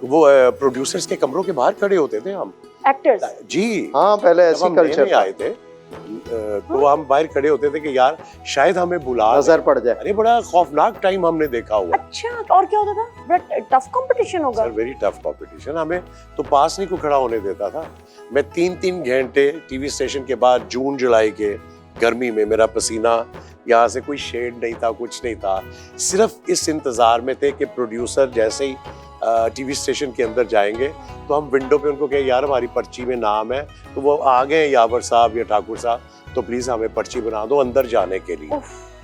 वो प्रोड्यूसर्स के कमरों के बाहर खड़े होते थे हम एक्टर्स जी। हाँ पहले ऐसी हम कल्चर नए आए थे तो हम बाहर खड़े होते थे कि यार शायद हमें बुला नजर पड़ जाए। अरे बड़ा खौफनाक टाइम हमने देखा हुआ। अच्छा, और क्या होता था? बड़ा टफ कंपटीशन होगा। सर वेरी टफ कंपटीशन, हमें तो पास नहीं को खड़ा होने देता था। मैं 3-3 घंटे टीवी स्टेशन के बाद जून जुलाई के गर्मी में, मेरा पसीना यहाँ से कोई शेड नहीं था, कुछ नहीं था, सिर्फ इस इंतजार में थे कि प्रोड्यूसर जैसे ही टीवी स्टेशन के अंदर जाएंगे तो हम विंडो पे उनको कहें यार हमारी पर्ची में नाम है, तो वो आ गए यावर साहब या ठाकुर साहब, तो प्लीज हमें पर्ची बना दो अंदर जाने के लिए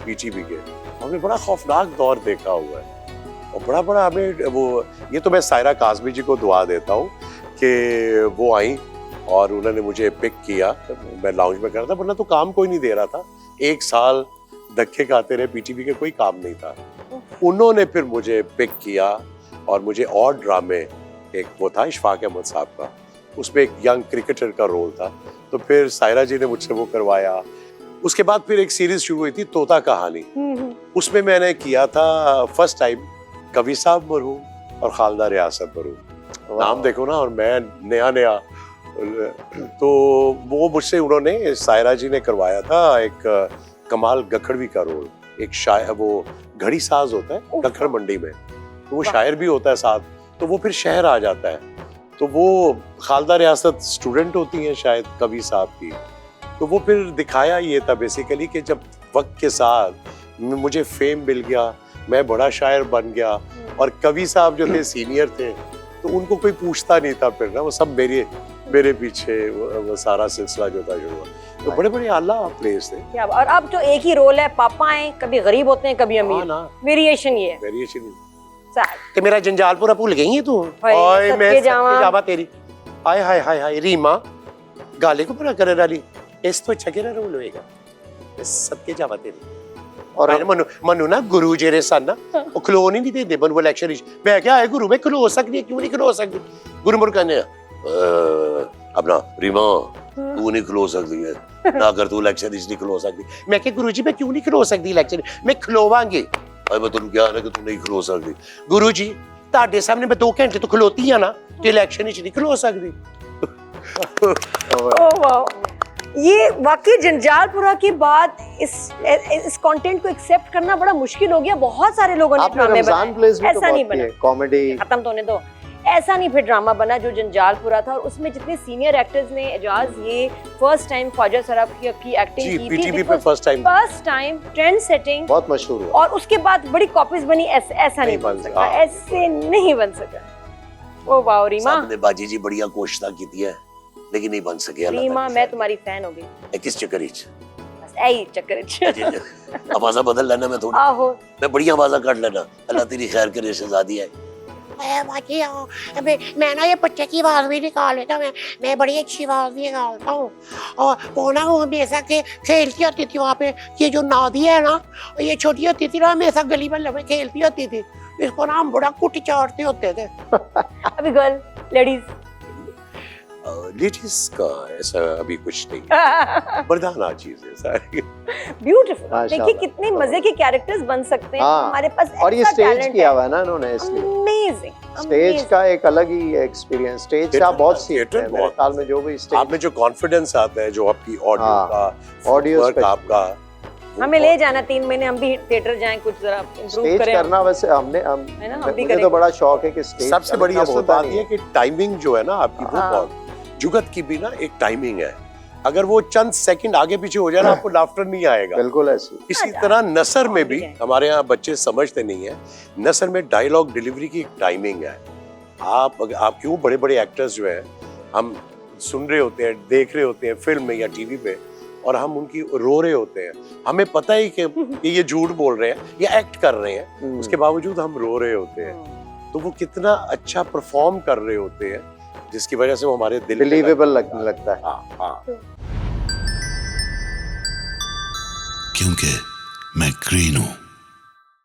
पीटीवी के। हमने बड़ा खौफनाक दौर देखा हुआ है और बड़ा हमें वो, ये तो मैं सायरा काज़मी जी को दुआ देता हूँ कि वो आई और उन्होंने मुझे पिक किया। मैं लाउंज में कर रहा था, वरना तो काम कोई नहीं दे रहा था। 1 साल धक्के खाते रहे, पीटीवी के कोई काम नहीं था। उन्होंने फिर मुझे पिक किया और मुझे और ड्रामे, एक वो था इशफाक अहमद साहब का, उसमें एक यंग क्रिकेटर का रोल था, तो फिर सायरा जी ने मुझसे वो करवाया। उसके बाद फिर एक सीरीज शुरू हुई थी तोता कहानी, उसमें मैंने किया था फर्स्ट टाइम कवि साहब मरहूम और खालदा रियासत मरहूम। नाम देखो ना, और मैं नया तो वो मुझसे उन्होंने, सायरा जी ने करवाया था एक कमाल गखड़वी का रोल। एक शायर, वो घड़ी साज होता है गखड़ मंडी में, तो वो शायर भी होता है साथ, तो वो फिर शहर आ जाता है, तो वो खालदा रियासत स्टूडेंट होती हैं शायद कवि साहब की। तो वो फिर दिखाया ये था बेसिकली कि जब वक्त के साथ मुझे फेम मिल गया, मैं बड़ा शायर बन गया और कवि साहब जो थे सीनियर थे, तो उनको कोई पूछता नहीं था फिर ना, वो सब मेरे पीछे वो सारा सिलसिला जो था शुरू हुआ। तो बड़े आला प्लेस थे। क्या, और अब जो एक ही रोल है, पापा हैं, कभी गरीब होते हैं कभी अमीर, वेरिएशन ये है। वेरिएशन कि मेरा जंजालपुरा भूल गई है तू, ओए मैं जावा तेरी, हाय हाय हाय हाय रीमा गाले को पूरा करे डाली, इस तो अच्छा केरा रोल होएगा, सत्य जावा तेरी। और मनु ना गुरु जेरे सन ना ਉਹ ਖਲੋ ਨਹੀਂ ਦਿੰਦੇ ਬਨ ਉਹ ਇਲੈਕਸ਼ਨ ਵਿੱਚ। ਮੈਂ ਕਿਹਾ ਹੈ ਗੁਰੂ ਮੈਂ ਖਲੋ ਸਕਦੀ, ਕਿਉਂ ਨਹੀਂ ਖਲੋ ਸਕਦੀ? ਗੁਰੂ ਮੁਰ ਕਹਿੰਦੇ अपना रीमा तू नहीं खलो सकती है ना, अगर तू इलेक्शन नहीं खलो सकती। मैं क्या गुरु जी मैं क्यों नहीं खलो सकती इलेक्शन, मैं खलोवांगी। मैं तेन क्या है कि तू नहीं खलो सकती? गुरु जी ताडे सामने मैं 2 घंटे तो खलोती है ना, तो इलेक्शन नहीं खलो सकती। ये वाकई जंजालपुरा की बात, इस कंटेंट को एक्सेप्ट करना बड़ा मुश्किल हो गया। बहुत सारे लोगों ने ड्रामे बनाए, ऐसा नहीं बना, कॉमेडी खत्म तो होने दो, ऐसा नहीं फिर ड्रामा बना जो जंजालपुरा था। और उसमें जितने सीनियर एक्टर्स ने, एजाज ये फर्स्ट टाइम ख्वाजा सराफ की एक्टिंग की पीटीवी पे फर्स्ट टाइम ट्रेंड सेटिंग बहुत मशहूर हुआ। और उसके बाद बड़ी कॉपीज बनी, ऐसा नहीं बन सका, ऐसे नहीं बन सका। ओ वाह रीमा, सामने बाजी जी बढ़िया कोशिश की थी है, लेकिन नहीं बन सके। रीमा मैं तुम्हारी फैन हो गई। किस चक्कर विच? बस यही चक्कर विच। आवाज़ बदल लेना, मैं थोड़ी आहो मैं बढ़िया आवाज़ काट लेना। अल्लाह तेरी खैर करे शहजादी है। मैं ना ये बच्चे की आवाज भी निकाल लेता, मैं बड़ी अच्छी आवाज भी निकालता हूँ। और वो ना वो हमेशा के खेलती होती थी वहाँ पे, ये जो नादिया है ना, ये छोटी होती थी ना, हमेशा गली में लगे खेलती होती थी, इसको ना हम बड़ा कुट चाटते होते थे। अभी गर्ल लेडीज का ऐसा अभी कुछ नहीं, बरदाना चीज है सारी। ब्यूटीफुल। देखिए कितने मजे के कैरेक्टर्स बन सकते हैं हमारे पास, और ये स्टेज किया हुआ है ना इन्होंने, इसलिए अमेजिंग। स्टेज का एक अलग ही एक्सपीरियंस, स्टेज से आप बहुत सीखते हैं मेरे ख्याल में। जो भी स्टेज आप में जो कॉन्फिडेंस आता है, जो आपकी ऑडियो का आपका, हमें ले जाना 3 महीने, हम भी थिएटर जाएं, कुछ जरा इंप्रूव करें करना। वैसे मुझे तो बड़ा शौक है कि स्टेज, सबसे बड़ी असल बात ये है कि टाइमिंग जो है ना आपकी, वो बहुत जुगत की भी ना एक टाइमिंग है। अगर वो चंद सेकंड आगे पीछे हो जाए ना, आपको लाफ्टर नहीं आएगा। बिल्कुल ऐसी। इसी तरह नसर में भी हमारे यहाँ बच्चे समझते नहीं है, नसर में डायलॉग डिलीवरी की एक टाइमिंग है। आप क्यों बड़े बड़े एक्टर्स जो हैं, हम सुन रहे होते हैं, देख रहे होते हैं फिल्म में या टीवी पे, और हम उनकी रो रहे होते हैं, हमें पता ही कि ये झूठ बोल रहे हैं या एक्ट कर रहे हैं, उसके बावजूद हम रो रहे होते हैं। तो वो कितना अच्छा परफॉर्म कर रहे होते हैं, जिसकी वजह से वो हमारे दिल बिलीवेबल लगने लगता है। हाँ। क्योंकि मैं ग्रीन हूं।